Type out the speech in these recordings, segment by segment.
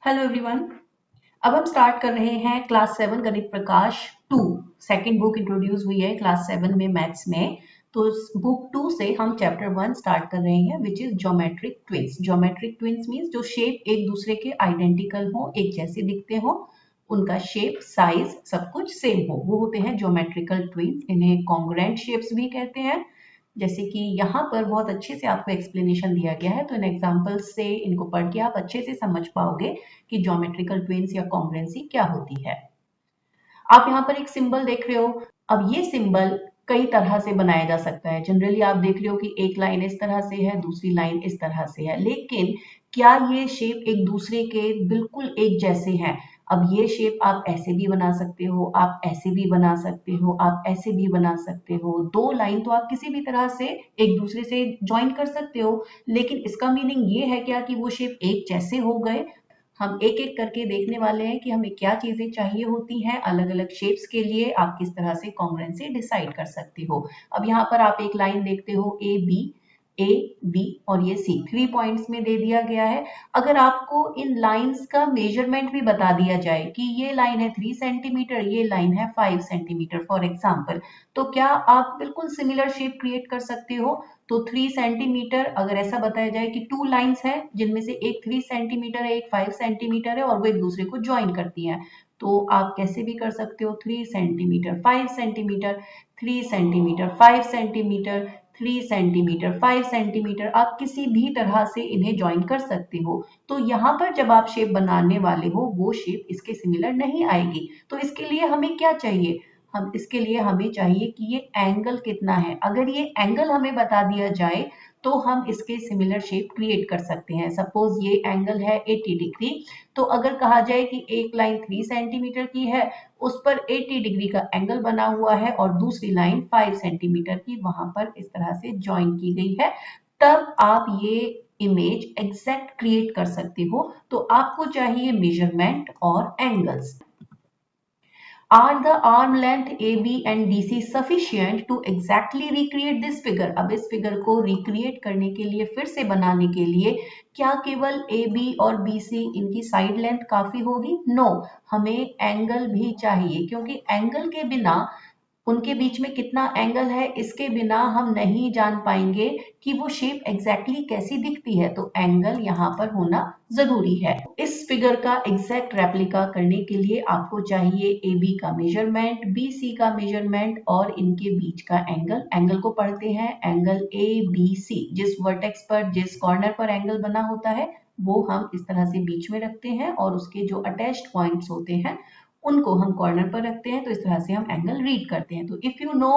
Hello everyone. अब हम start कर रहे हैं क्लास 7 गणित प्रकाश 2। सेकंड बुक इंट्रोड्यूस हुई है क्लास 7 में मैथ्स में। तो बुक 2 से हम चैप्टर 1 स्टार्ट कर रहे हैं which is geometric twins. Geometric twins means जो शेप एक दूसरे के आइडेंटिकल हो, एक जैसे दिखते हो, उनका शेप साइज सब कुछ सेम हो, वो होते हैं ज्योमेट्रिकल ट्विंस। इन्हें कॉन्ग्रुएंट शेप्स भी कहते हैं। जैसे कि यहाँ पर बहुत अच्छे से आपको एक्सप्लेनेशन दिया गया है, तो इन एग्जाम्पल से इनको पढ़ के आप अच्छे से समझ पाओगे कि ज्योमेट्रिकल ट्विंस या कॉन्ग्रुएंसी क्या होती है। आप यहाँ पर एक सिंबल देख रहे हो। अब ये सिंबल कई तरह से बनाया जा सकता है। जनरली आप देख रहे हो कि एक लाइन इस तरह से है, दूसरी लाइन इस तरह से है, लेकिन क्या ये शेप एक दूसरे के बिल्कुल एक जैसे हैं? अब ये शेप आप ऐसे भी बना सकते हो, आप ऐसे भी बना सकते हो, आप ऐसे भी बना सकते हो। दो लाइन तो आप किसी भी तरह से एक दूसरे से ज्वाइन कर सकते हो, लेकिन इसका मीनिंग ये है क्या कि वो शेप एक जैसे हो गए? हम एक एक करके देखने वाले हैं कि हमें क्या चीजें चाहिए होती हैं अलग अलग शेप्स के लिए। आप किस तरह से कॉन्ग्रुएंसी डिसाइड कर सकते हो। अब यहाँ पर आप एक लाइन देखते हो ए बी और ये सी 3 पॉइंट्स में दे दिया गया है। अगर आपको इन लाइंस का मेजरमेंट भी बता दिया जाए कि ये लाइन है 3 सेंटीमीटर, ये लाइन है 5 सेंटीमीटर फॉर एग्जाम्पल, तो क्या आप बिल्कुल सिमिलर शेप क्रिएट कर सकते हो? तो 3 सेंटीमीटर अगर ऐसा बताया जाए कि 2 लाइंस हैं जिनमें से एक 3 सेंटीमीटर है, एक 5 सेंटीमीटर है और वो एक दूसरे को ज्वाइन करती हैं, तो आप कैसे भी कर सकते हो 3 centimetre 5 centimetre, 3 centimetre 5 centimetre, 3 centimetre 5 centimetre, आप किसी भी तरह से इन्हें ज्वाइन कर सकते हो। तो यहाँ पर जब आप शेप बनाने वाले हो वो शेप इसके सिमिलर नहीं आएगी। तो इसके लिए हमें क्या चाहिए? हम इसके लिए हमें चाहिए कि ये एंगल कितना है। अगर ये एंगल हमें बता दिया जाए तो हम इसके सिमिलर शेप क्रिएट कर सकते हैं। सपोज ये एंगल है 80 डिग्री, तो अगर कहा जाए कि एक लाइन 3 सेंटीमीटर की है, उस पर 80 डिग्री का एंगल बना हुआ है और दूसरी लाइन 5 सेंटीमीटर की वहां पर इस तरह से ज्वाइन की गई है, तब आप ये इमेज एग्जैक्ट क्रिएट कर सकते हो। तो आपको चाहिए मेजरमेंट और angles. Are the arm length AB and BC sufficient to exactly recreate this figure? अब इस फिगर को रिक्रिएट करने के लिए, फिर से बनाने के लिए, क्या केवल AB और BC इनकी साइड लेंथ काफी होगी? नो, हमें एंगल भी चाहिए, क्योंकि एंगल के बिना, उनके बीच में कितना एंगल है इसके बिना हम नहीं जान पाएंगे कि वो शेप एग्जैक्टली कैसी दिखती है। तो एंगल यहाँ पर होना जरूरी है। इस फिगर का एग्जैक्ट रेप्लिका करने के लिए आपको चाहिए AB का मेजरमेंट, BC का मेजरमेंट और इनके बीच का एंगल। एंगल को पढ़ते हैं एंगल ABC। जिस वर्टेक्स पर, जिस कॉर्नर पर एंगल बना होता है वो हम इस तरह से बीच में रखते हैं और उसके जो अटैच्ड पॉइंट्स होते हैं उनको हम कॉर्नर पर रखते हैं। तो इस तरह से हम एंगल रीड करते हैं। तो if you know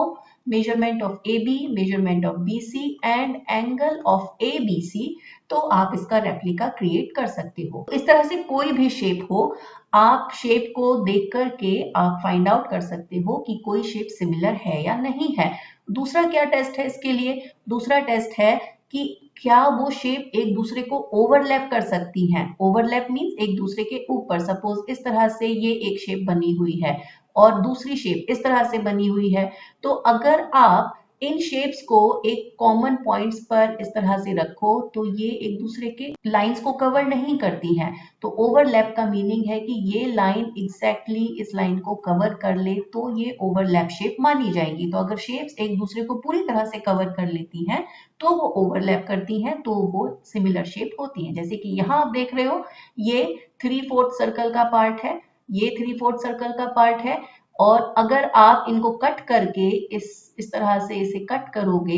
measurement of AB, measurement of BC and angle of ABC, तो आप इसका रेप्लिका क्रिएट कर सकते हो। इस तरह से कोई भी शेप हो, आप शेप को देख करके आप फाइंड आउट कर सकते हो कि कोई शेप सिमिलर है या नहीं है। दूसरा क्या टेस्ट है इसके लिए? दूसरा टेस्ट है कि क्या वो शेप एक दूसरे को ओवरलैप कर सकती हैं। ओवरलैप मींस एक दूसरे के ऊपर। सपोज इस तरह से ये एक शेप बनी हुई है और दूसरी शेप इस तरह से बनी हुई है, तो अगर आप इन शेप्स को एक कॉमन पॉइंट्स पर इस तरह से रखो तो ये एक दूसरे के लाइंस को कवर नहीं करती हैं। तो ओवरलैप का मीनिंग है कि ये लाइन एग्जैक्टली इस लाइन को कवर कर ले तो ये ओवरलैप शेप मानी जाएगी। तो अगर शेप्स एक दूसरे को पूरी तरह से कवर कर लेती हैं तो वो ओवरलैप करती हैं, तो वो सिमिलर शेप होती हैं। जैसे कि यहाँ आप देख रहे हो ये 3/4 सर्कल का पार्ट है, ये 3/4 सर्कल का पार्ट है, और अगर आप इनको कट करके इस तरह से इसे कट करोगे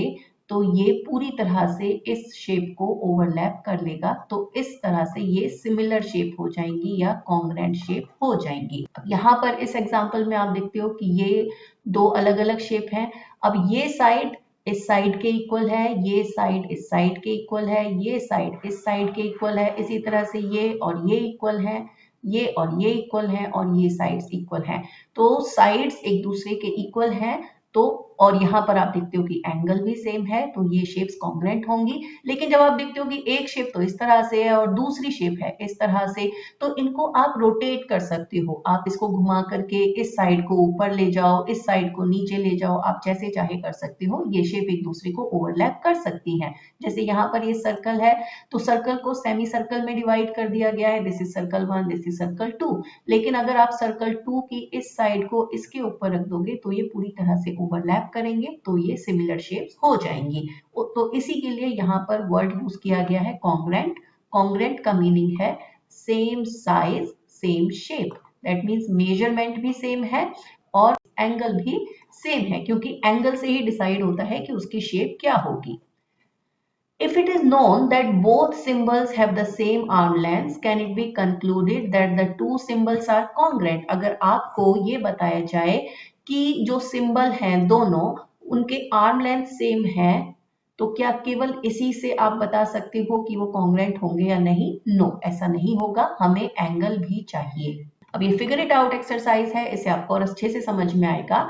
तो ये पूरी तरह से इस शेप को ओवरलैप कर लेगा। तो इस तरह से ये सिमिलर शेप हो जाएंगी या कॉन्ग्रुएंट शेप हो जाएंगी। यहाँ पर इस एग्जांपल में आप देखते हो कि ये दो अलग अलग शेप हैं। अब ये साइड इस साइड के इक्वल है, ये साइड इस साइड के इक्वल है, ये साइड इस साइड के इक्वल है, इसी तरह से ये और ये इक्वल है, ये और ये इक्वल है और ये साइड्स इक्वल हैं। तो साइड्स एक दूसरे के इक्वल हैं, तो और यहाँ पर आप देखते हो कि एंगल भी सेम है, तो ये शेप्स कॉन्ग्रेंट होंगी। लेकिन जब आप देखते हो कि एक शेप तो इस तरह से है और दूसरी शेप है इस तरह से, तो इनको आप रोटेट कर सकते हो। आप इसको घुमा करके इस साइड को ऊपर ले जाओ, इस साइड को नीचे ले जाओ, आप जैसे चाहे कर सकते हो। ये शेप एक दूसरे को ओवरलैप कर सकती हैं। जैसे यहाँ पर ये सर्कल है, तो सर्कल को सेमी सर्कल में डिवाइड कर दिया गया है, this is circle 1, this is circle 2। लेकिन अगर आप सर्कल 2 की इस साइड को इसके ऊपर रख दोगे तो ये पूरी तरह से ओवरलैप करेंगे, तो ये सिमिलर शेप्स हो जाएंगी। तो इसी के लिए यहाँ पर वर्ड यूज किया गया है कॉन्ग्रेंट। कॉन्ग्रेंट का मीनिंग है same size same shape, that means measurement भी सेम है और एंगल भी सेम है, क्योंकि एंगल से ही डिसाइड होता है कि उसकी शेप क्या होगी। If it is known that both symbols have the same arm length, can it be concluded that the two symbols are congruent? अगर आपको ये बताया जाए कि जो सिंबल हैं दोनों उनके आर्म लेंथ सेम है, तो क्या केवल इसी से आप बता सकते हो कि वो कॉन्ग्रेंट होंगे या नहीं? नो, ऐसा नहीं होगा, हमें एंगल भी चाहिए। अब ये फिगर इट आउट एक्सरसाइज है, इसे आपको और अच्छे से समझ में आएगा।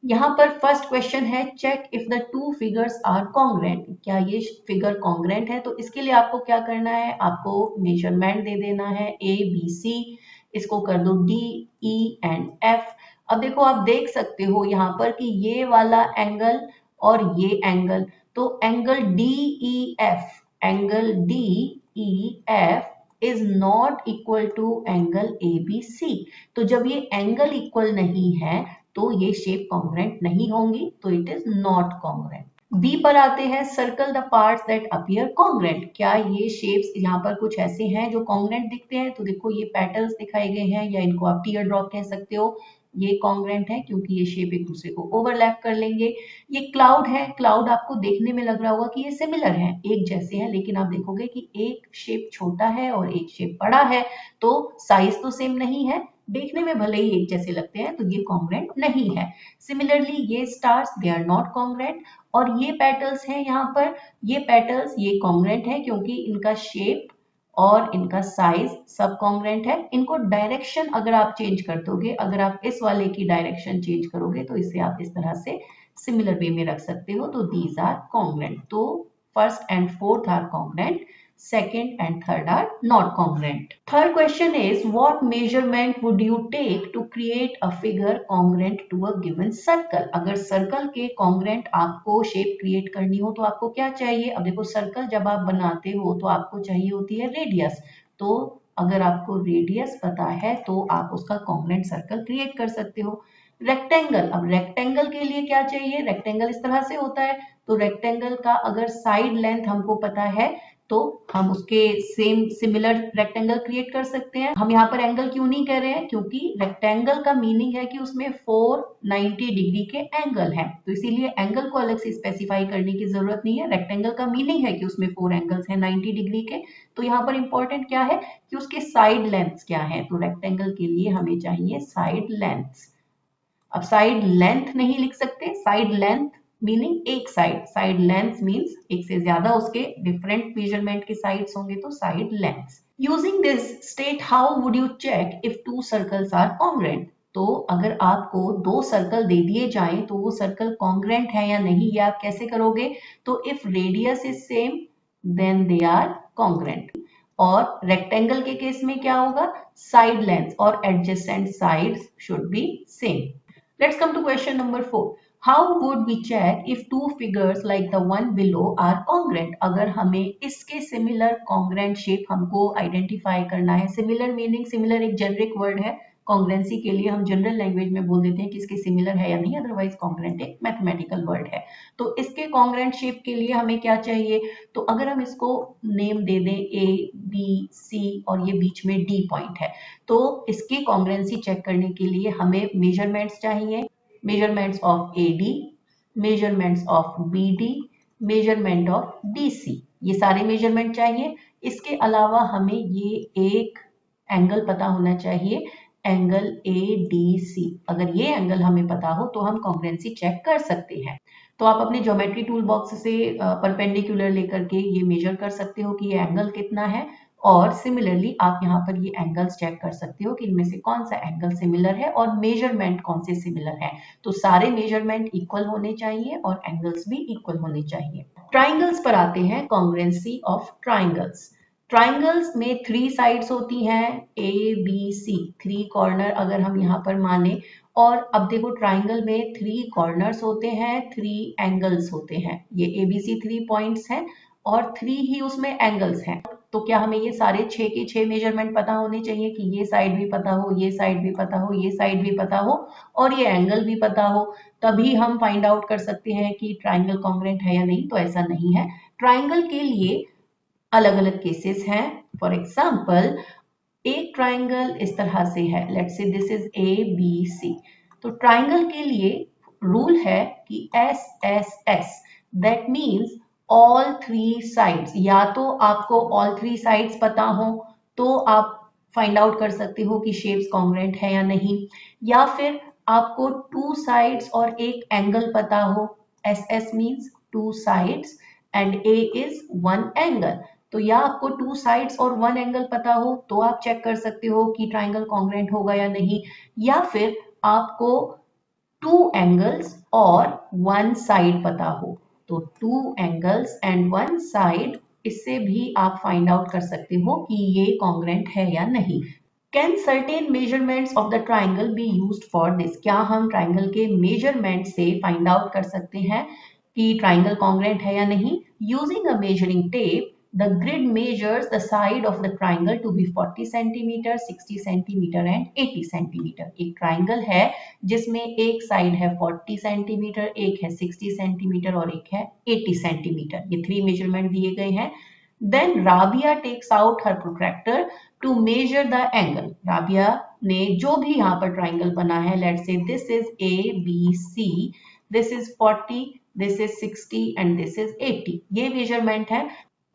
यहाँ पर फर्स्ट क्वेश्चन है check if the two figures are congruent, क्या ये फिगर कॉन्ग्रेंट है? तो इसके लिए आपको क्या करना है, आपको मेजरमेंट दे देना है ए बी सी, इसको कर दो डी ई एंड एफ। अब देखो आप देख सकते हो यहाँ पर कि ये वाला एंगल और ये एंगल, तो angle D E F, angle D E F is not equal to angle A B C. तो जब ये एंगल इक्वल नहीं है तो ये शेप कॉन्ग्रेंट नहीं होंगी, तो it is not congruent. B पर आते हैं, circle the parts that appear congruent, क्या ये शेप्स यहाँ पर कुछ ऐसे हैं जो कॉन्ग्रेंट दिखते हैं? तो देखो ये पैटर्न्स दिखाए गए हैं, या इनको आप टीयर ड्रॉप कह सकते हो, ये कॉन्ग्रेंट है क्योंकि ये शेप एक दूसरे को ओवरलैप कर लेंगे। ये क्लाउड है, क्लाउड आपको देखने में लग रहा होगा कि ये सिमिलर है, एक जैसे हैं, लेकिन आप देखोगे कि एक शेप छोटा है और एक शेप बड़ा है, तो साइज तो सेम नहीं है, देखने में भले ही एक जैसे लगते हैं, तो ये कॉन्ग्रेंट नहीं है। सिमिलरली ये stars they are not congruent, और ये पेटल्स हैं यहाँ पर, ये पेटल्स ये कॉन्ग्रेंट है क्योंकि इनका शेप और इनका साइज सब कॉन्ग्रेंट है। इनको डायरेक्शन अगर आप चेंज कर दोगे, अगर आप इस वाले की डायरेक्शन चेंज करोगे तो इसे आप इस तरह से सिमिलर वे में रख सकते हो, तो दीज आर कॉन्ग्रेंट। तो first and fourth are congruent, second and third are not congruent. Third question is, what measurement would you take to create a figure congruent to a given circle? अगर circle के congruent आपको shape create करनी हो तो आपको क्या चाहिए? अब देखो सर्कल जब आप बनाते हो तो आपको चाहिए होती है रेडियस, तो अगर आपको रेडियस पता है तो आप उसका कॉन्ग्रेंट सर्कल क्रिएट कर सकते हो। रेक्टेंगल, अब रेक्टेंगल के लिए क्या चाहिए? रेक्टेंगल इस तरह से होता है, तो रेक्टेंगल का अगर साइड लेंथ हमको पता है तो हम उसके सेम सिमिलर रेक्टेंगल क्रिएट कर सकते हैं। हम यहाँ पर एंगल क्यों नहीं कह रहे हैं? क्योंकि रेक्टेंगल का मीनिंग है कि उसमें 490 डिग्री के एंगल हैं, तो इसीलिए एंगल को अलग से स्पेसिफाई करने की जरूरत नहीं है। रेक्टेंगल का मीनिंग है कि उसमें 4 एंगल्स हैं 90 डिग्री के, तो यहाँ पर इंपॉर्टेंट क्या है कि उसके साइड लेंथ्स क्या है, तो रेक्टेंगल के लिए हमें चाहिए साइड लेंथ्स। अब साइड लेंथ नहीं लिख सकते, साइड लेंथ मीनिंग एक साइड, साइड लेंथ मींस एक से ज्यादा उसके डिफरेंट मेजरमेंट के साइड्स होंगे, तो side lengths. Using this state how would you check if two circles are congruent? तो अगर आपको दो सर्कल दे दिए जाएं तो वो सर्कल कॉन्ग्रेंट है या नहीं, ये आप कैसे करोगे? तो if radius is same then they are congruent. और रेक्टेंगल के केस में क्या होगा? साइड लेंथ और adjacent sides should be same. Let's come to question number 4. How would we check if two figures like the one below are congruent? अगर हमें इसके similar congruent shape हमको identify करना है, similar meaning similar एक generic word है, congruency के लिए हम general language में बोल देते हैं कि इसके similar है या नहीं, otherwise congruent एक mathematical word है। तो इसके congruent shape के लिए हमें क्या चाहिए? तो अगर हम इसको name दे दें A, B, C और ये बीच में D point है, तो इसकी कॉन्ग्रेंसी चेक करने के लिए हमें मेजरमेंट्स चाहिए, measurements of AD, measurements of BD, measurement of BC, ये सारे मेजरमेंट चाहिए। इसके अलावा हमें ये एक एंगल पता होना चाहिए, एंगल ADC। अगर ये एंगल हमें पता हो तो हम कॉन्ग्रेंसी चेक कर सकते हैं। तो आप अपने ज्योमेट्री टूल बॉक्स से परपेंडिकुलर लेकर के ये मेजर कर सकते हो कि ये एंगल कितना है, और सिमिलरली आप यहाँ पर ये एंगल्स चेक कर सकते हो कि इनमें से कौन सा एंगल सिमिलर है और मेजरमेंट कौन से सिमिलर है। तो सारे मेजरमेंट इक्वल होने चाहिए और एंगल्स भी इक्वल होने चाहिए। ट्राइंगल्स पर आते हैं, कॉन्ग्रुएंसी ऑफ ट्राइंगल्स। ट्राइंगल्स में 3 साइड्स होती हैं, ए बी सी, 3 कॉर्नर अगर हम यहाँ पर माने। और अब देखो ट्राइंगल में 3 कॉर्नर्स होते हैं, 3 एंगल्स होते हैं। ये एबीसी 3 पॉइंट्स हैं और 3 ही उसमें एंगल्स हैं। तो क्या हमें ये सारे 6 के 6 मेजरमेंट पता होने चाहिए कि ये साइड भी पता हो, ये साइड भी पता हो, ये साइड भी पता हो और ये एंगल भी पता हो, तभी हम फाइंड आउट कर सकते हैं कि ट्राइंगल कॉन्ग्रुएंट है या नहीं? तो ऐसा नहीं है। ट्राइंगल के लिए अलग अलग केसेस हैं। फॉर एग्जाम्पल, एक ट्राइंगल इस तरह से है, let's say this is A B C. तो ट्राइंगल के लिए रूल है कि S S S, that means all 3 sides. या तो आपको ऑल 3 साइड्स पता हो तो आप फाइंड आउट कर सकते हो कि शेप्स कॉन्ग्रुएंट है या नहीं, या फिर आपको 2 साइड्स और एक एंगल पता हो। S S means 2 sides and A is 1 angle. तो या आपको 2 साइड्स और 1 एंगल पता हो तो आप चेक कर सकते हो कि ट्राइंगल कॉन्ग्रुएंट होगा या नहीं, या फिर आपको 2 एंगल्स और 1 साइड पता हो। तो 2 एंगल्स एंड 1 साइड, इससे भी आप फाइंड आउट कर सकते हो कि ये कॉन्ग्रुएंट है या नहीं। Can certain measurements of the triangle be used for this? क्या हम ट्राइंगल के मेजरमेंट से फाइंड आउट कर सकते हैं कि ट्राइंगल कॉन्ग्रुएंट है या नहीं? Using a measuring tape, the grid measures the side of the triangle to be 40 cm, 60 cm and 80 cm. एक ट्राइंगल है जिसमें एक साइड है 40 सेंटीमीटर, एक है 60 सेंटीमीटर और एक है 80 सेंटीमीटर। ये 3 मेजरमेंट दिए गए हैं। Then Rabia takes out her protractor to measure the angle. Rabia ने जो भी यहाँ पर ट्राइंगल बना है, let's say this is A B C, this is 40, this is 60 and this is 80, ये मेजरमेंट है।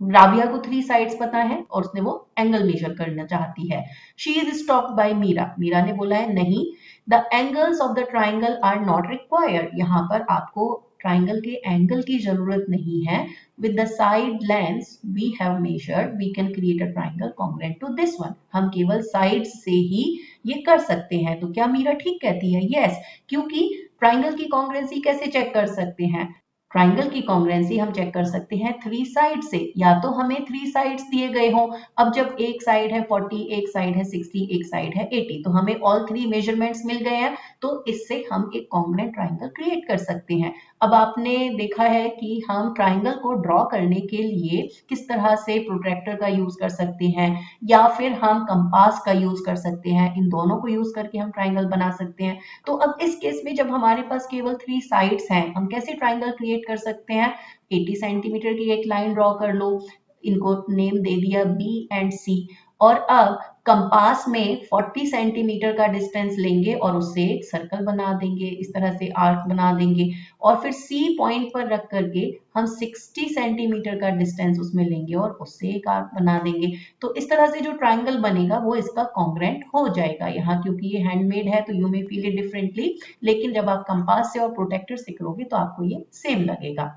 राबिया को 3 साइड्स पता है और उसने वो एंगल मेजर करना चाहती है। She is stopped by Meera. Meera ने बोला है नहीं, the angles of the triangle are not required. यहाँ पर आपको ट्राइंगल के एंगल की जरूरत नहीं है। With the side lengths we have measured we can create a triangle congruent to this one. हम केवल साइड्स से ही ये कर सकते हैं। तो क्या मीरा ठीक कहती है? यस, क्योंकि ट्राइंगल की कॉन्ग्रुएंसी कैसे चेक कर सकते हैं? ट्राइंगल की कॉन्ग्रुएंसी हम चेक कर सकते हैं 3 साइड से। या तो हमें 3 साइड्स दिए गए हों, अब जब एक साइड है 40, एक साइड है 60, एक साइड है 80, तो हमें ऑल 3 मेजरमेंट्स मिल गए हैं, तो इससे हम एक कॉन्ग्रुएंट ट्राइंगल क्रिएट कर सकते हैं। अब आपने देखा है कि हम ट्राइंगल को ड्रॉ करने के लिए किस तरह से प्रोट्रैक्टर का यूज कर सकते हैं या फिर हम कंपास का यूज कर सकते हैं। इन दोनों को यूज करके हम ट्राइंगल बना सकते हैं। तो अब इस केस में जब हमारे पास केवल 3 साइड्स हैं, हम कैसे ट्राइंगल क्रिएट कर सकते हैं? 80 सेंटीमीटर की एक लाइन ड्रॉ कर लो, इनको नेम दे दिया बी एंड सी, और अब कंपास में 40 सेंटीमीटर का डिस्टेंस लेंगे और उससे एक सर्कल बना देंगे, इस तरह से आर्क बना देंगे, और फिर सी पॉइंट पर रख करके हम 60 सेंटीमीटर का डिस्टेंस उसमें लेंगे और उससे एक आर्क बना देंगे। तो इस तरह से जो ट्राइंगल बनेगा वो इसका कॉन्ग्रुएंट हो जाएगा। यहाँ क्योंकि ये हैंडमेड है तो you may feel it differently, लेकिन जब आप कंपास से और प्रोटेक्टर से करोगे तो आपको ये सेम लगेगा।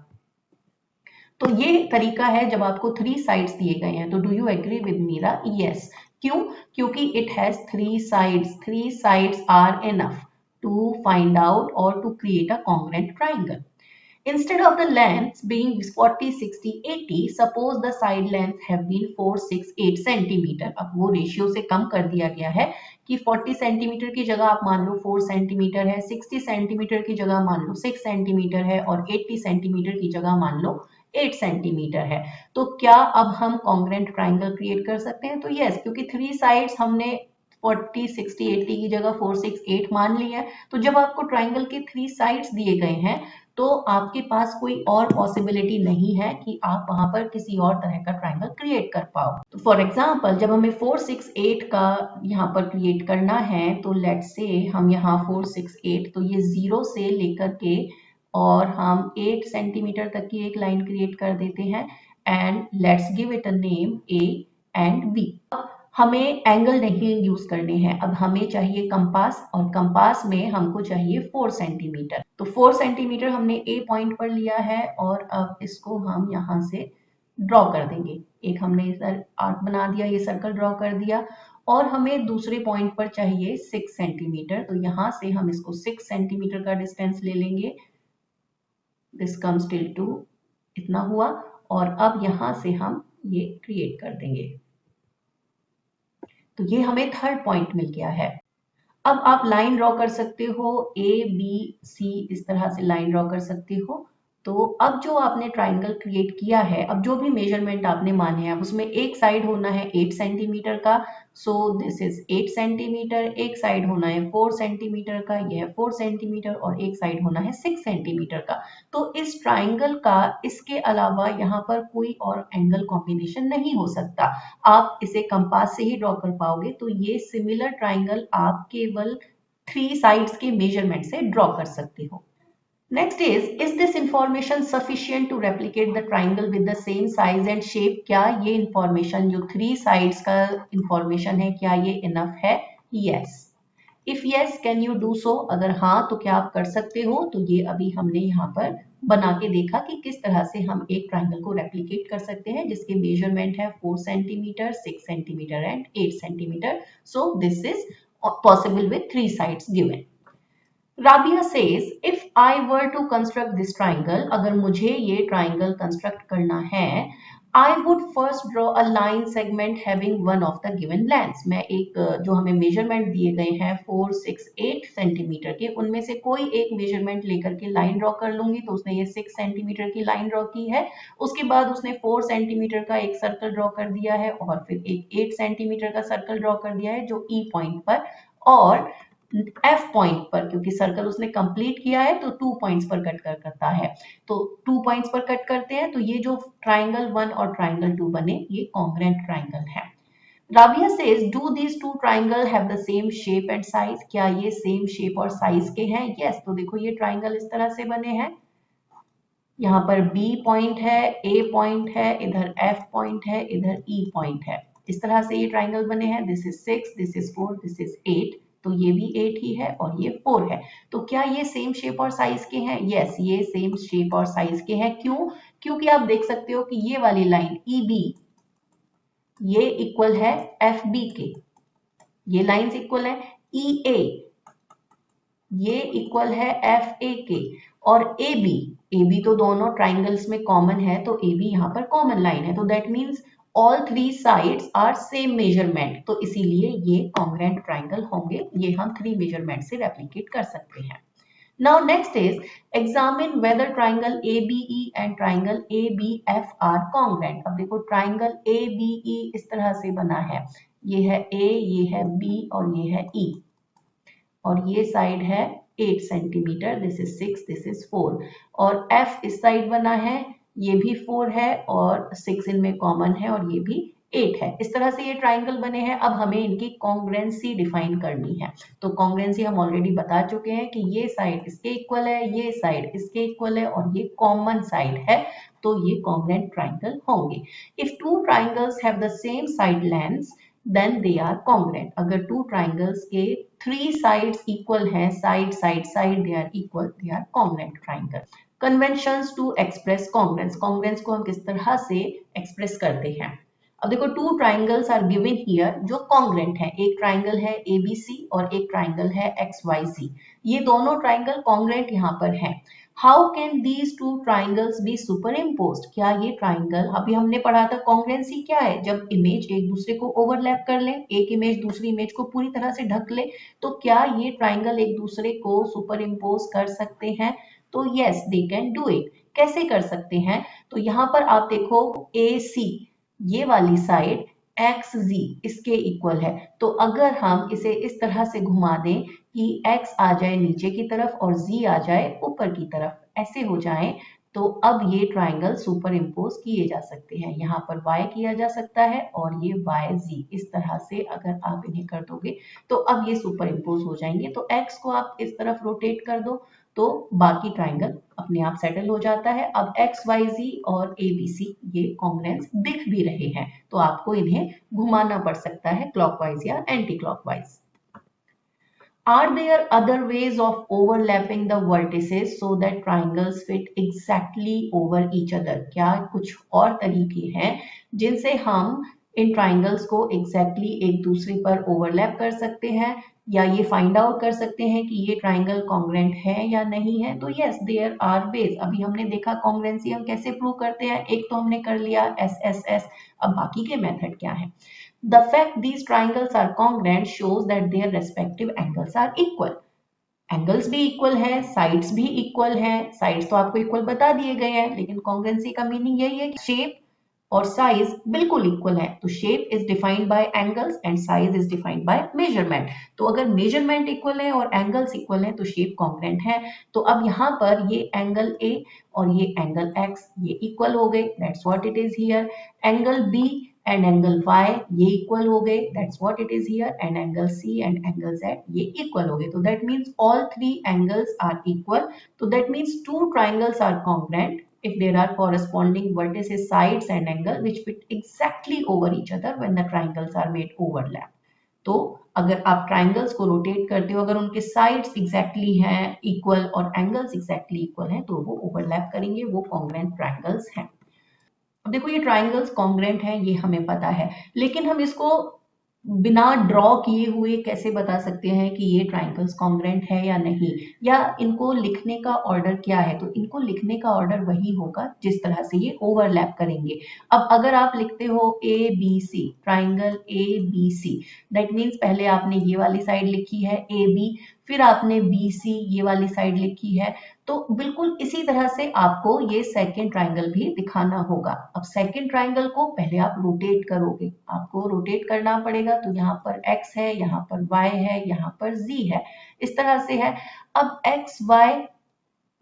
तो ये तरीका है जब आपको 3 साइड्स दिए गए हैं। तो do you agree with Meera? Yes. क्यों? क्योंकि it has 3 sides. 3 sides are enough to find out और to create a congruent triangle. Instead of the lengths being 40, 60, 80, suppose the side lengths have been 4, 6, 8 centimetre. अब वो ratio से कम कर दिया गया है कि 40 सेंटीमीटर की जगह आप मान लो 4 सेंटीमीटर है, 60 सेंटीमीटर की जगह मान लो 6 सेंटीमीटर है और 80 सेंटीमीटर की जगह मान लो 8 सेंटीमीटर है। तो क्या अब हम कॉन्ग्रुएंट ट्राइंगल क्रिएट कर सकते हैं? तो यस, क्योंकि 3 साइड्स हमने 40, 60, 80 की जगह 4, 6, 8 मान लिया है। तो जब आपको ट्राइंगल के 3 साइड्स दिए गए हैं तो आपके पास कोई और पॉसिबिलिटी नहीं है कि आप वहां पर किसी और तरह का ट्राइंगल क्रिएट कर पाओ। तो फॉर एग्जांपल जब हमें 4, 6, 8 का यहाँ पर क्रिएट करना है, तो लेट्स से हम यहाँ 4, 6, 8, तो ये 0 से लेकर के और हम 8 सेंटीमीटर तक की एक लाइन क्रिएट कर देते हैं and let's give it a name A and B. हमें एंगल नहीं यूज करने हैं, अब हमें चाहिए कंपास, और कंपास में हमको चाहिए 4 सेंटीमीटर। तो 4 सेंटीमीटर हमने ए पॉइंट पर लिया है और अब इसको हम यहाँ से ड्रॉ कर देंगे। एक हमने आर्क बना दिया, ये सर्कल ड्रॉ कर दिया, और हमें दूसरे पॉइंट पर चाहिए 6 सेंटीमीटर, तो यहां से हम इसको 6 सेंटीमीटर का डिस्टेंस ले लेंगे। दिस कम्स टिल 2, इतना हुआ, और अब यहां से हम ये क्रिएट कर देंगे। तो ये हमें थर्ड पॉइंट मिल गया है। अब आप लाइन ड्रॉ कर सकते हो, ए बी सी, इस तरह से लाइन ड्रॉ कर सकते हो। तो अब जो आपने ट्राइंगल क्रिएट किया है, अब जो भी मेजरमेंट आपने माने हैं, उसमें एक साइड होना है 8 सेंटीमीटर का, सो दिस इज 8 सेंटीमीटर। एक साइड होना है 4 सेंटीमीटर का, यह है 4 सेंटीमीटर, और एक साइड होना है 6 सेंटीमीटर का। तो इस ट्राइंगल का इसके अलावा यहाँ पर कोई और एंगल कॉम्बिनेशन नहीं हो सकता। आप इसे कंपास से ही ड्रॉ कर पाओगे। तो ये सिमिलर ट्राइंगल आप केवल 3 साइड्स के मेजरमेंट से ड्रॉ कर सकते हो। Next is this information sufficient to replicate the triangle with the same size and shape? क्या ये इंफॉर्मेशन जो 3 साइड्स का इंफॉर्मेशन है, क्या ये इनफ है? Yes. If yes, can you do so? अगर हाँ, तो क्या आप कर सकते हो? तो ये अभी हमने यहाँ पर बना के देखा कि किस तरह से हम एक ट्राइंगल को रेप्लिकेट कर सकते हैं जिसके मेजरमेंट है 4 centimetre, 6 centimetre and 8 centimetre. So this is possible with 3 sides given. Rabia says, if I were to construct this triangle, अगर मुझे ये triangle construct करना है, I would first draw a line segment having one of the given lengths. मैं एक जो हमें measurement दिए गए हैं 4, 6, 8 सेंटीमीटर के, उनमें से कोई एक measurement लेकर के लाइन ड्रॉ कर लूंगी। तो उसने ये 6 सेंटीमीटर की लाइन ड्रॉ की है, उसके बाद उसने 4 सेंटीमीटर का एक सर्कल ड्रॉ कर दिया है, और फिर एक 8 सेंटीमीटर का सर्कल ड्रॉ कर दिया है जो E पॉइंट पर, और F पॉइंट पर, क्योंकि सर्कल उसने कंप्लीट किया है तो 2 पॉइंट्स पर कट करता है, तो 2 पॉइंट्स पर कट करते हैं। तो ये जो ट्राइंगल 1 और ट्राइंगल 2 बने, ये कॉन्ग्रुएंट ट्राइंगल है। Rabia says, do these two triangle have the same shape and size? क्या ये सेम शेप और साइज के हैं? यस। तो देखो ये ट्राइंगल इस तरह से बने हैं, यहाँ पर B पॉइंट है, A पॉइंट है, इधर F पॉइंट है, इधर E पॉइंट है। इस तरह से ये ट्राइंगल बने हैं। This is 6, this is 4, this is 8, तो ये भी 8 ही है और ये 4 है। तो क्या ये सेम शेप और साइज के हैं? यस, ये सेम शेप और साइज के हैं। क्यों? क्योंकि आप देख सकते हो कि ये वाली लाइन EB ये इक्वल है FB के, ये लाइंस इक्वल है। EA ये इक्वल है FA के, और AB तो दोनों ट्राइंगल्स में कॉमन है, तो AB यहाँ पर कॉमन लाइन है। तो that means all 3 sides are same measurement, तो इसीलिए ये कॉन्ग्रुएंट ट्राइंगल होंगे। ये हम 3 मेजरमेंट से रेप्लिकेट कर सकते हैं। Now next is examine whether triangle ABE and triangle ABF are congruent. अब देखो ट्राइंगल ABE इस तरह से बना है, ये है A, ये है B और ये है E, और ये साइड है 8 centimetre, this is 6, this is 4, और F इस साइड बना है, ये भी 4 है और 6 इनमें कॉमन है, और ये भी 8 है। इस तरह से ये ट्राइंगल बने हैं। अब हमें इनकी कॉन्ग्रुएंसी डिफाइन करनी है। तो कॉन्ग्रुएंसी हम ऑलरेडी बता चुके हैं कि ये साइड इसके इक्वल है, ये साइड इसके इक्वल है, और ये कॉमन साइड है, तो ये कॉन्ग्रुएंट ट्राइंगल होंगे। If two triangles have the same side lengths then they are congruent. अगर टू ट्राइंगल्स के 3 साइड्स इक्वल हैं, side side side, they are equal, they are congruent triangle. Conventions to express congruence, congruence को हम किस तरह से express करते हैं? अब देखो two triangles are given here जो कॉन्ग्रुएंट है। एक ट्राइंगल है ABC और एक ट्राइंगल है XYZ। ये दोनों ट्राइंगल कॉन्ग्रुएंट यहाँ पर हैं। How can these two triangles be super imposed? क्या ये ट्राइंगल, अभी हमने पढ़ा था कॉन्ग्रुएंसी क्या है, जब इमेज एक दूसरे को ओवरलैप कर ले, एक इमेज दूसरी इमेज को पूरी तरह से ढक ले, तो क्या ये ट्राइंगल एक दूसरे को सुपर इम्पोज कर सकते हैं? तो yes, they can do it. कैसे कर सकते हैं? तो यहाँ पर आप देखो AC ये वाली साइड XZ इसके इक्वल है, तो अगर हम इसे इस तरह से घुमा दें कि X आ जाए नीचे की तरफ और Z आ जाए ऊपर की तरफ, ऐसे हो जाए, तो अब ये ट्राइंगल सुपर इम्पोज किए जा सकते हैं। यहाँ पर Y किया जा सकता है और ये YZ, इस तरह से अगर आप इन्हें कर दोगे तो अब ये सुपर इम्पोज हो जाएंगे। तो X को आप इस तरफ रोटेट कर दो तो बाकी ट्राइंगल अपने आप सेटल हो जाता है। अब XYZ और ABC ये कॉन्ग्रुएंस दिख भी रहे हैं, तो आपको इन्हें घुमाना पड़ सकता है क्लॉकवाइज या anti clockwise. Are there other ways of overlapping the vertices so that triangles fit exactly over each other? क्या कुछ और तरीके हैं जिनसे हम इन ट्राइंगल्स को exactly एक दूसरे पर ओवरलैप कर सकते हैं या ये फाइंड आउट कर सकते हैं कि ये ट्राइंगल कॉन्ग्रेंट है या नहीं है? तो यस, देयर आर वेज। अभी हमने देखा कॉन्ग्रेंसी हम कैसे प्रूव करते हैं, एक तो हमने कर लिया SSS, अब बाकी के मेथड क्या है? The fact these triangles are congruent shows that their respective angles are equal. Angles भी इक्वल है, साइड्स भी इक्वल है। साइड्स तो आपको इक्वल बता दिए गए हैं, लेकिन कॉन्ग्रुएंसी का मीनिंग यही है कि शेप और साइज बिल्कुल इक्वल है। तो shape is defined by angles and size is defined by measurement. तो अगर मेजरमेंट इक्वल है और एंगल्स इक्वल है तो शेप कॉन्ग्रुएंट है। तो अब यहाँ पर ये एंगल A और ये एंगल X ये इक्वल हो गए, that's what it is here. Angle B and angle Y ये equal हो गए, that's what it is here, and angle C and angle Z ये equal हो गए। तो that means all three angles are equal. तो that means two triangles are congruent if there are corresponding vertices, sides and angle which fit exactly over each other when the triangles are made overlap. तो अगर आप triangles को rotate करते हो, अगर उनके sides exactly हैं इक्वल और एंगल्स एग्जैक्टली इक्वल हैं तो वो ओवरलैप करेंगे, वो कॉन्ग्रुएंट ट्राइंगल्स हैं। अब देखो ये ट्राइंगल्स कॉन्ग्रुएंट हैं, ये हमें पता है, लेकिन हम इसको बिना ड्रॉ किए हुए कैसे बता सकते हैं कि ये ट्राइंगल्स कॉन्ग्रुएंट है या नहीं, या इनको लिखने का ऑर्डर क्या है? तो इनको लिखने का ऑर्डर वही होगा जिस तरह से ये ओवरलैप करेंगे। अब अगर आप लिखते हो ABC, triangle ABC, that means पहले आपने ये वाली साइड लिखी है AB, फिर आपने BC ये वाली साइड लिखी है, तो बिल्कुल इसी तरह से आपको ये सेकंड ट्राइंगल भी दिखाना होगा। अब सेकंड ट्राइंगल को पहले आप रोटेट करोगे, आपको रोटेट करना पड़ेगा। तो यहाँ पर X है, यहाँ पर Y है, यहाँ पर Z है, इस तरह से है। अब X Y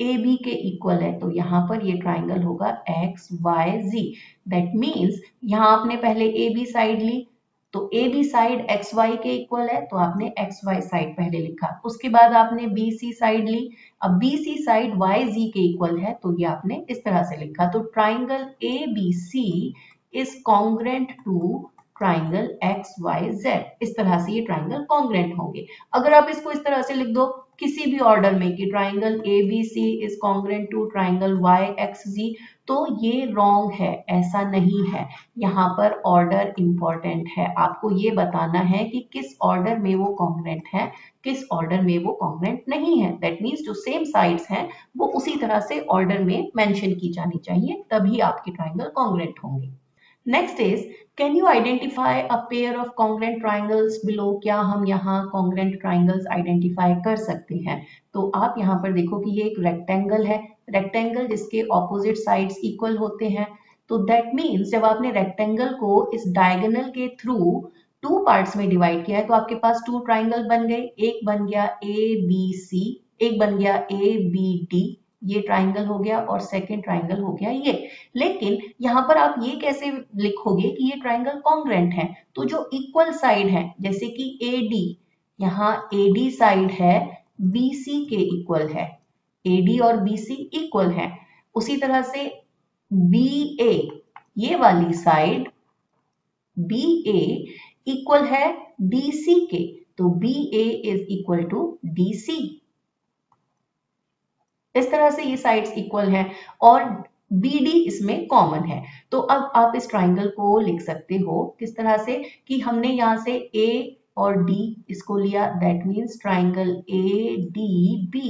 AB के इक्वल है, तो यहाँ पर ये ट्राइंगल होगा XYZ। दैट मीन्स यहाँ आपने पहले AB साइड ली, तो AB साइड XY के इक्वल है, तो आपने XY साइड पहले लिखा। उसके बाद आपने BC साइड ली, अब BC साइड YZ के इक्वल है, तो ये आपने इस तरह से लिखा। तो triangle ABC is congruent to triangle XYZ। इस तरह से ये ट्राइंगल कॉन्ग्रुएंट होंगे। अगर आप इसको इस तरह से लिख दो किसी भी ऑर्डर में कि triangle ABC is congruent to triangle YXZ, तो ये रॉन्ग है, ऐसा नहीं है। यहाँ पर ऑर्डर इंपॉर्टेंट है, आपको ये बताना है कि किस ऑर्डर में वो कॉन्ग्रुएंट है, किस ऑर्डर में वो कॉन्ग्रुएंट नहीं है। दैट मीन्स जो सेम साइड्स हैं वो उसी तरह से ऑर्डर में मेंशन की जानी चाहिए, तभी आपके ट्राइंगल कॉन्ग्रुएंट होंगे। Next is, can you identify a pair of congruent triangles below? क्या हम यहाँ कॉन्ग्रुएंट ट्राइंगल्स आइडेंटिफाई कर सकते हैं? तो आप यहाँ पर देखो कि ये एक रेक्टेंगल है, रेक्टेंगल जिसके ऑपोजिट साइड्स इक्वल होते हैं। तो दैट मीन्स जब आपने रेक्टेंगल को इस डायगोनल के थ्रू टू पार्ट्स में डिवाइड किया है तो आपके पास टू ट्राइंगल बन गए। एक बन गया ABC, एक बन गया ABD, ये ट्राइंगल हो गया, और सेकेंड ट्राइंगल हो गया ये। लेकिन यहाँ पर आप ये कैसे लिखोगे कि ये ट्राइंगल कॉन्ग्रुएंट है? तो जो इक्वल साइड है, जैसे कि AD, यहाँ AD साइड है BC के इक्वल है, AD और BC इक्वल है। उसी तरह से BA, ये वाली साइड BA इक्वल है DC के, तो BA is equal to DC। इस तरह से ये साइड्स इक्वल हैं और BD इसमें कॉमन है। तो अब आप इस ट्राइंगल को लिख सकते हो किस तरह से कि हमने यहाँ से A और D इसको लिया, दैट मीन्स ट्राइंगल ADB,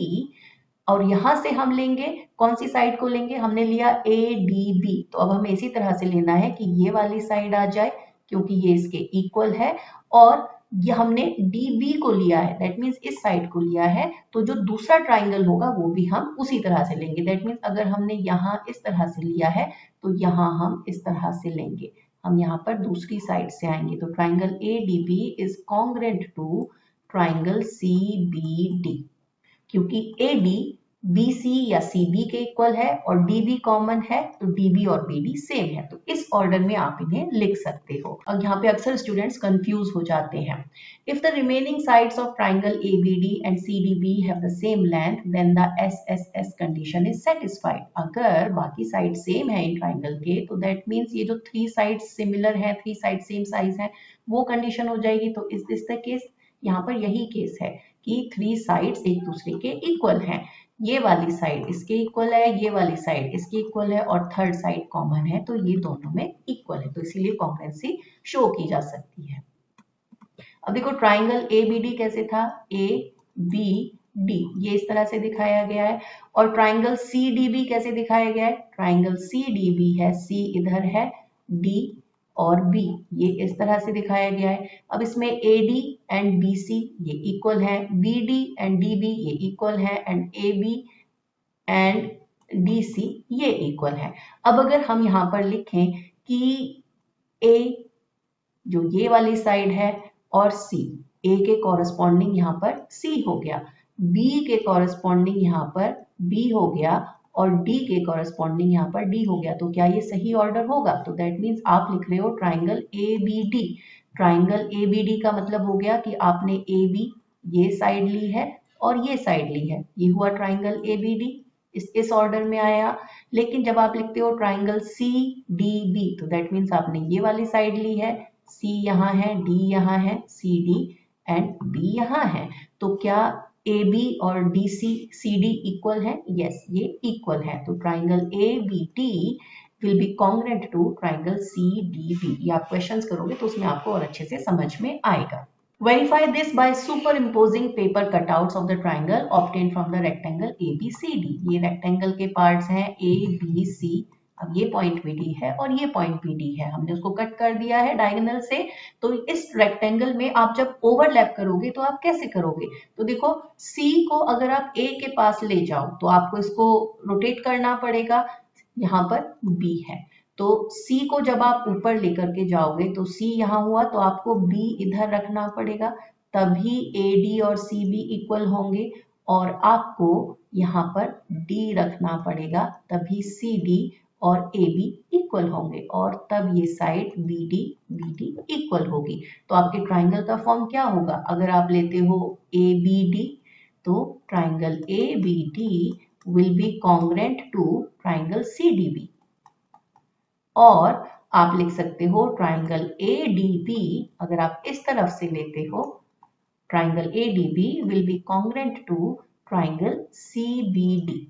और यहां से हम लेंगे कौन सी साइड को लेंगे? हमने लिया ADB। तो अब हमें इसी तरह से लेना है कि ये वाली साइड आ जाए क्योंकि ये इसके इक्वल है, और ये हमने DB को लिया है, दैट मीन्स इस साइड को लिया है। तो जो दूसरा ट्राइंगल होगा वो भी हम उसी तरह से लेंगे। दैट मीन्स अगर हमने यहाँ इस तरह से लिया है तो यहाँ हम इस तरह से लेंगे, हम यहाँ पर दूसरी साइड से आएंगे। तो triangle ADB is congruent to triangle CBD, क्योंकि AD BC या CB के इक्वल है और DB कॉमन है, तो DB और BD सेम है। तो इस ऑर्डर में आप इन्हें लिख सकते हो। और यहाँ पे अक्सर स्टूडेंट्स कंफ्यूज हो जाते हैं। If the remaining sides of triangle ABD and CDB have the same length then the SSS condition is satisfied. अगर बाकी साइड सेम है इन ट्राइंगल के तो दैट मीन्स ये जो थ्री साइड्स सिमिलर है, थ्री साइड सेम साइज है, वो कंडीशन हो जाएगी। तो इज दिस द केस? यहाँ पर यही केस है कि 3 साइड्स एक दूसरे के इक्वल हैं। ये वाली साइड इसके इक्वल है, ये वाली साइड इसके इक्वल है और थर्ड साइड कॉमन है, तो ये दोनों में इक्वल है, तो इसीलिए कॉन्ग्रुएंसी शो की जा सकती है। अब देखो ट्राइंगल ABD कैसे था, ABD ये इस तरह से दिखाया गया है, और ट्राइंगल CDB कैसे दिखाया गया है, ट्राइंगल CDB है, C इधर है, D और B ये इस तरह से दिखाया गया है। अब इसमें AD एंड BC ये इक्वल है, BD एंड DB ये इक्वल है, एंड AB एंड DC ये इक्वल है। अब अगर हम यहाँ पर लिखें कि A जो ये वाली साइड है और C, A के कॉरेस्पॉन्डिंग यहाँ पर C हो गया, B के कॉरेस्पॉन्डिंग यहाँ पर B हो गया और D के कॉरेस्पॉन्डिंग यहाँ पर D हो गया, तो क्या ये सही ऑर्डर होगा? तो दैट मीन्स आप लिख रहे हो ट्राइंगल ABD। ट्राइंगल ABD का मतलब हो गया कि आपने AB ये साइड ली है और ये साइड ली है, ये हुआ ट्राइंगल ABD, इस ऑर्डर में आया। लेकिन जब आप लिखते हो ट्राइंगल CDB तो दैट मीन्स आपने ये वाली साइड ली है, C यहाँ है, D यहाँ है, CD एंड B यहाँ है, तो क्या AB और DC CD इक्वल है? यस, ये इक्वल है, तो triangle ABD will be congruent to triangle CDB। ये आप क्वेश्चंस करोगे तो उसमें आपको और अच्छे से समझ में आएगा। Verify this by superimposing paper cutouts of the triangle obtained from the rectangle ABCD। ये रेक्टेंगल के पार्ट्स हैं ABC, अब ये पॉइंट BD है और ये पॉइंट BD है, हमने उसको कट कर दिया है डायगोनल से। तो इस रेक्टेंगल में आप जब ओवरलैप करोगे तो आप कैसे करोगे? तो देखो C को अगर आप A के पास ले जाओ तो आपको इसको रोटेट करना पड़ेगा, यहाँ पर B है, तो C को जब आप ऊपर लेकर के जाओगे तो C यहाँ हुआ, तो आपको B इधर रखना पड़ेगा, तभी AD और CB इक्वल होंगे, और आपको यहाँ पर D रखना पड़ेगा, तभी CD और AB इक्वल होंगे, और तब ये साइड BD इक्वल होगी। तो आपके ट्राइंगल का फॉर्म क्या होगा? अगर आप लेते हो ABD तो triangle ABD will be congruent to triangle CDB, और आप लिख सकते हो ट्राइंगल ADB, अगर आप इस तरफ से लेते हो triangle ADB will be congruent to triangle CBD।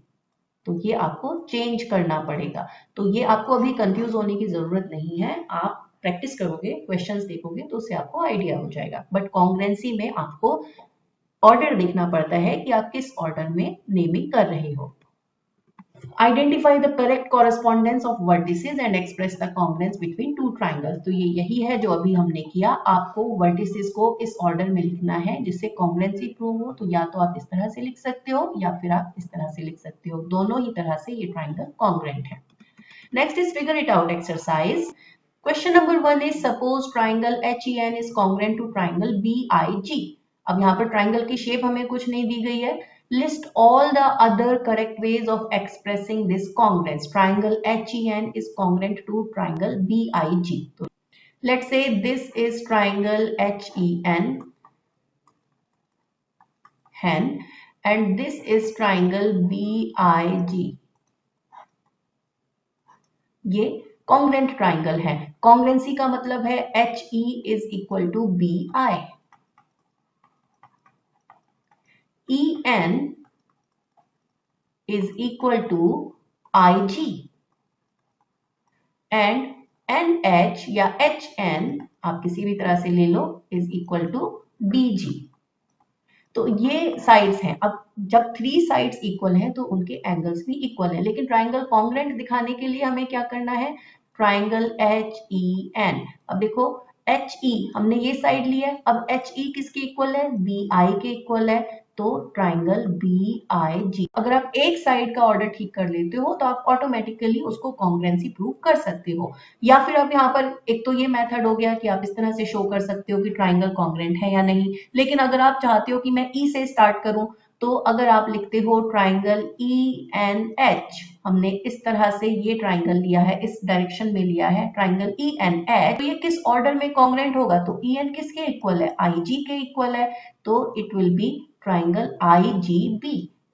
तो ये आपको चेंज करना पड़ेगा, तो ये आपको अभी कंफ्यूज होने की जरूरत नहीं है, आप प्रैक्टिस करोगे, क्वेश्चंस देखोगे तो उससे आपको आइडिया हो जाएगा। बट कॉन्ग्रुएंसी में आपको ऑर्डर देखना पड़ता है कि आप किस ऑर्डर में नेमिंग कर रहे हो। Identify the correct correspondence of vertices and express the congruence between two triangles। तो ये यही है जो अभी हमने किया, आपको vertices को इस ऑर्डर में लिखना है जिससे congruency प्रूव हो, तो या तो आप इस तरह से लिख सकते हो या फिर आप इस तरह से लिख सकते हो, दोनों ही तरह से ये ट्राइंगल congruent है। Next is figure it out exercise। Question number 1 is suppose triangle HEN is congruent to triangle BIG। अब यहाँ पर ट्राइंगल की शेप हमें कुछ नहीं दी गई है, list all the other correct ways of expressing this congruence। Triangle HEN is congruent to triangle BIG। So let's say this is triangle HEN and this is triangle BIG। ये congruent triangle है, congruency का मतलब है HE is equal to BI, EN is equal to IG and NH या HN आप किसी भी तरह से ले लो is equal to BG। तो ये साइड्स हैं। अब जब 3 साइड्स इक्वल हैं तो उनके एंगल्स भी इक्वल हैं, लेकिन ट्राइंगल कॉन्ग्रुएंट दिखाने के लिए हमें क्या करना है? Triangle HEN। अब देखो HE हमने ये साइड ली है, अब HE किसके इक्वल है? BI के इक्वल है, तो ट्राइंगल BIG। अगर आप एक साइड का ऑर्डर ठीक कर लेते हो तो आप ऑटोमेटिकली उसको कॉन्ग्रुएंसी प्रूव कर सकते हो। या फिर आप यहाँ पर एक तो ये मेथड हो गया कि आप इस तरह से शो कर सकते हो कि ट्राइंगल कॉन्ग्रुएंट है या नहीं, लेकिन अगर आप चाहते हो कि मैं E से स्टार्ट करूं तो अगर आप लिखते हो ट्राइंगल ENH, हमने इस तरह से ये ट्राइंगल लिया है, इस डायरेक्शन में लिया है ट्राइंगल ENH, तो ये किस ऑर्डर में कॉन्ग्रुएंट होगा? तो EN किसके इक्वल है? IG के इक्वल है, तो it will B triangle IGB।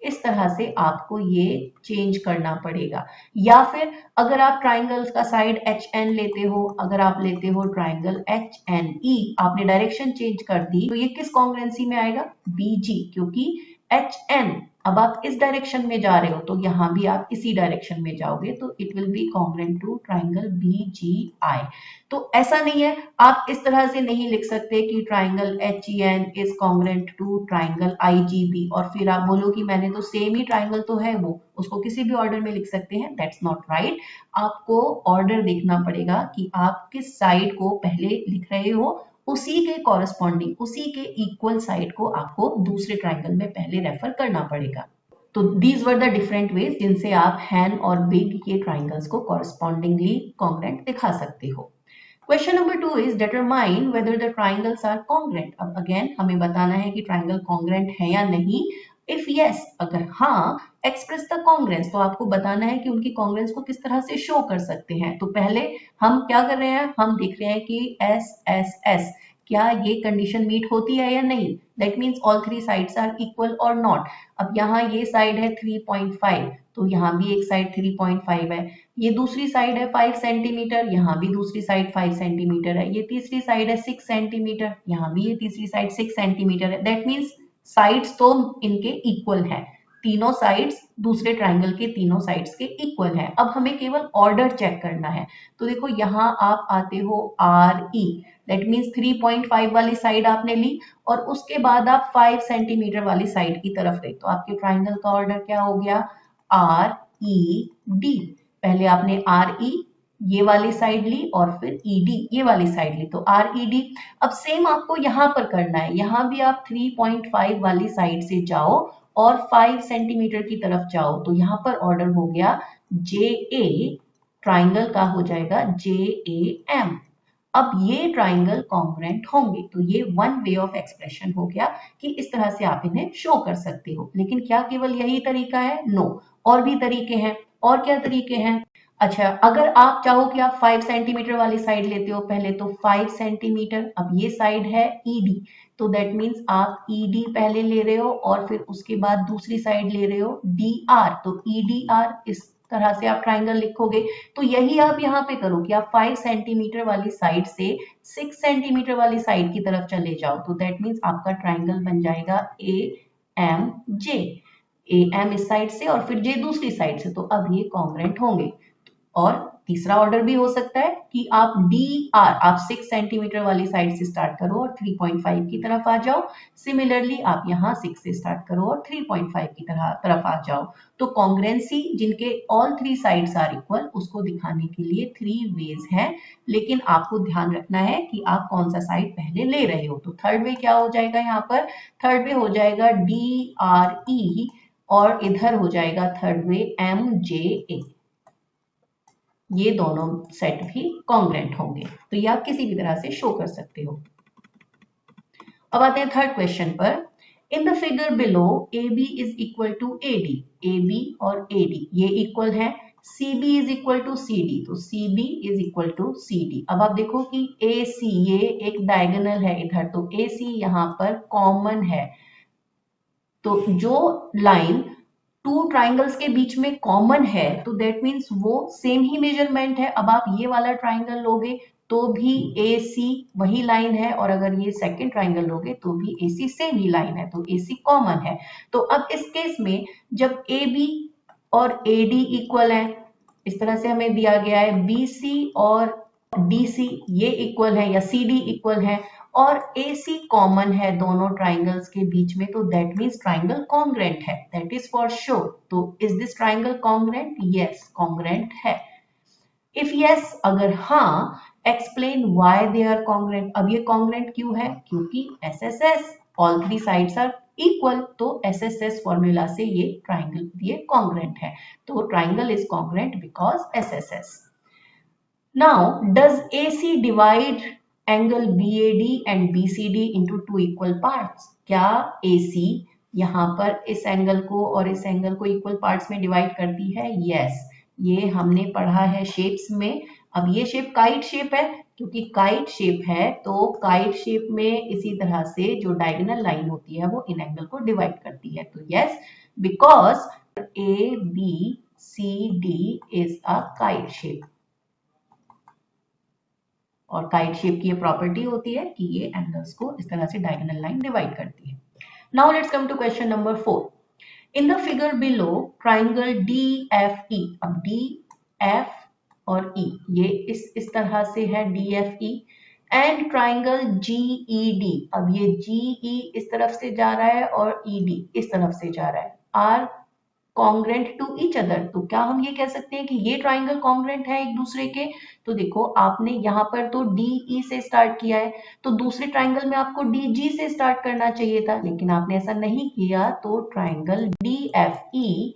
इस तरह से आपको ये चेंज करना पड़ेगा। या फिर अगर आप ट्राइंगल्स का साइड एच एन लेते हो, अगर आप लेते हो ट्राइंगल एच एन ई, आपने डायरेक्शन चेंज कर दी तो ये किस कॉन्ग्रुएंसी में आएगा, बी जी, क्योंकि एच एन अब आप इस डायरेक्शन में जा रहे हो तो यहां भी आप इसी डायरेक्शन में जाओगे, तो it will be congruent to triangle B G I. तो ऐसा नहीं है, आप इस तरह से नहीं लिख सकते कि triangle H E N is congruent to triangle I G B और फिर आप बोलो कि मैंने तो सेम ही ट्राइंगल तो है वो, उसको किसी भी ऑर्डर में लिख सकते हैं। That's not right. आपको ऑर्डर देखना पड़ेगा कि आप किस साइड को पहले लिख रहे हो, उसी के कॉरेस्पॉन्डिंग, उसी के इक्वल साइड को आपको दूसरे ट्राइंगल में पहले रेफर करना पड़ेगा। तो these were the different ways जिनसे आप हैन और बिग ये ट्राइंगल्स को कॉरेस्पॉन्डिंगली कॉन्ग्रुएंट दिखा सकते हो। Question number 2 is determine whether the triangles are congruent. अब अगेन हमें बताना है कि ट्राइंगल कॉन्ग्रुएंट है या नहीं। इफ यस, अगर हाँ, एक्सप्रेस द कॉन्ग्रुएंस, तो आपको बताना है कि उनकी कॉन्ग्रुएंस को किस तरह से शो कर सकते हैं। तो पहले हम क्या कर रहे हैं, हम देख रहे हैं कि एस एस एस क्या ये कंडीशन मीट होती है या नहीं। That means all three sides are equal और नॉट। अब यहाँ ये साइड है 3.5, तो यहाँ भी एक साइड 3.5 है, ये दूसरी साइड है 5 सेंटीमीटर, यहाँ भी दूसरी साइड 5 सेंटीमीटर है, ये तीसरी साइड है 6 सेंटीमीटर, यहाँ भी ये तीसरी साइड 6 सेंटीमीटर है। दैट मीन्स साइड्स तो इनके इक्वल हैं, तीनों साइड्स दूसरे ट्राइंगल के तीनों साइड्स के इक्वल हैं। अब हमें केवल ऑर्डर चेक करना है। तो देखो यहाँ आप आते हो आर ई, दैट मीन्स 3.5 वाली साइड आपने ली और उसके बाद आप 5 सेंटीमीटर वाली साइड की तरफ गए, तो आपके ट्राइंगल का ऑर्डर क्या हो गया, आर ई डी। पहले आपने आर ई ये वाली साइड ली और फिर ईडी ये वाली साइड ली, तो आर ई डी। अब सेम आपको यहां पर करना है, यहां भी आप 3.5 वाली साइड से जाओ और 5 सेंटीमीटर की तरफ जाओ, तो यहां पर ऑर्डर हो गया जे ए, ट्राइंगल का हो जाएगा जे ए एम। अब ये ट्राइंगल कॉन्ग्रुएंट होंगे, तो ये वन वे ऑफ एक्सप्रेशन हो गया कि इस तरह से आप इन्हें शो कर सकते हो। लेकिन क्या केवल यही तरीका है, नो, और भी तरीके हैं। और क्या तरीके हैं, अच्छा अगर आप चाहो कि आप 5 सेंटीमीटर वाली साइड लेते हो पहले, तो 5 सेंटीमीटर, अब ये साइड है ईडी, तो दैट मीन्स आप ईडी पहले ले रहे हो और फिर उसके बाद दूसरी साइड ले रहे हो डी आर, तो ईडी आर, इस तरह से आप ट्राइंगल लिखोगे। तो यही आप यहाँ पे करो कि आप 5 सेंटीमीटर वाली साइड से 6 सेंटीमीटर वाली साइड की तरफ चले जाओ, तो दैट मीन्स आपका ट्राइंगल बन जाएगा A M J, A M इस साइड से और फिर जे दूसरी साइड से, तो अब ये कॉन्ग्रुएंट होंगे। और तीसरा ऑर्डर भी हो सकता है कि आप डी आर, आप 6 सेंटीमीटर वाली साइड से स्टार्ट करो और 3.5 की तरफ आ जाओ। सिमिलरली आप यहाँ 6 से स्टार्ट करो और 3.5 की तरफ आ जाओ। तो कॉन्ग्रुएंसी जिनके all three sides are equal, उसको दिखाने के लिए 3 वेज हैं, लेकिन आपको ध्यान रखना है कि आप कौन सा साइड पहले ले रहे हो। तो थर्ड वे क्या हो जाएगा, यहाँ पर थर्ड वे हो जाएगा डी आर ई और इधर हो जाएगा थर्ड वे एम जे ए। ये दोनों सेट भी कॉन्ग्रुएंट होंगे, तो ये आप किसी भी तरह से शो कर सकते हो। अब आते हैं थर्ड क्वेश्चन पर। In the figure below A B is equal to A D, A B और ए डी ये इक्वल है, C B is equal to C D, तो C B is equal to C D. अब आप देखो कि ए सी ये एक डायगोनल है इधर, तो ए सी यहाँ पर कॉमन है, तो जो लाइन टू ट्राइंगल्स के बीच में कॉमन है तो दैट मीन्स वो सेम ही मेजरमेंट है। अब आप ये वाला ट्राइंगल लोगे तो भी ए सी वही लाइन है, और अगर ये सेकंड ट्राइंगल लोगे तो भी ए सी सेम ही लाइन है, तो ए सी कॉमन है। तो अब इस केस में जब ए बी और ए डी इक्वल है, इस तरह से हमें दिया गया है बी सी और डी सी ये इक्वल है या सी डी इक्वल है और AC कॉमन है दोनों ट्राइंगल्स के बीच में, तो दैट मीन्स ट्राइंगल कॉन्ग्रुएंट है, दैट इज फॉर श्योर। तो is this triangle congruent, yes congruent है। इफ यस, अगर हाँ, explain why they are congruent. अब ये कॉन्ग्रुएंट क्यों है, क्योंकि SSS all three sides are equal, तो SSS फॉर्मूला से ये ट्राइंगल ये कॉन्ग्रुएंट है, तो triangle is congruent because SSS। Now does AC divide angle BAD and BCD into two equal parts. क्या AC यहाँ पर इस एंगल को और इस एंगल को इक्वल पार्ट्स में डिवाइड करती है, यस ये हमने पढ़ा है शेप्स में। अब ये शेप काइट शेप है, क्योंकि काइट शेप है तो काइट शेप में इसी तरह से जो डायगोनल लाइन होती है वो इन एंगल को डिवाइड करती है, तो yes because ABCD is a kite shape और काइट शेप की ये प्रॉपर्टी होती है कि ये एंगल्स को इस तरह से डायगोनल लाइन डिवाइड करती है। Now let's come to question number 4। In the figure below triangle DFE, अब DF और E ये इस तरह से है DFE एंड ट्राइंगल GED, अब ये GE इस तरफ से जा रहा है और ED इस तरफ से जा रहा है, are congruent to each other. तो क्या हम ये कह सकते हैं कि ये ट्राइंगल कॉन्ग्रेंट है एक दूसरे के? तो देखो आपने यहाँ पर तो DE से स्टार्ट किया है, तो दूसरे ट्राइंगल में आपको DG से स्टार्ट करना चाहिए था, लेकिन आपने ऐसा नहीं किया, तो triangle DFE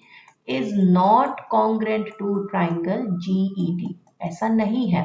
is not congruent to triangle GED, ऐसा नहीं है।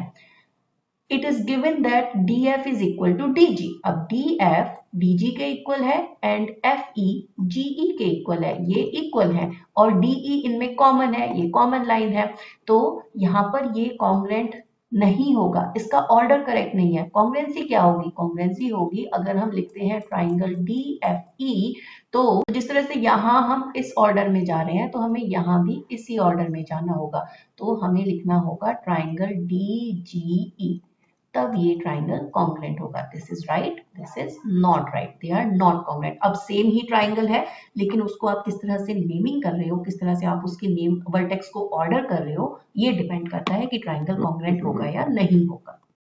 It is given that DF is equal to DG, अब DF DG के इक्वल है एंड FE GE के इक्वल है, ये इक्वल है, और DE इनमें कॉमन है, ये कॉमन लाइन है, तो यहाँ पर ये कॉन्ग्रेंट नहीं होगा, इसका ऑर्डर करेक्ट नहीं है। कॉन्ग्रेंसी क्या होगी? कॉन्ग्रेंसी होगी अगर हम लिखते हैं ट्राइंगल DFE, तो जिस तरह से यहाँ हम इस ऑर्डर में जा रहे हैं तो हमें यहाँ भी इसी ऑर्डर में जाना होगा, तो हमें लिखना होगा ट्राइंगल DGE, तब ये ट्राइंगल कॉन्ग्रेंट होगा। This is right, this is not right, they are not congruent. अब सेम ही ट्राइंगल है, लेकिन उसको आप किस तरह से नेमिंग कर रहे हो, किस तरह से आप उसके नेम वर्टेक्स को ऑर्डर कर रहे हो, ये डिपेंड करता है कि ट्राइंगल कॉन्ग्रेंट होगा या नहीं होगा।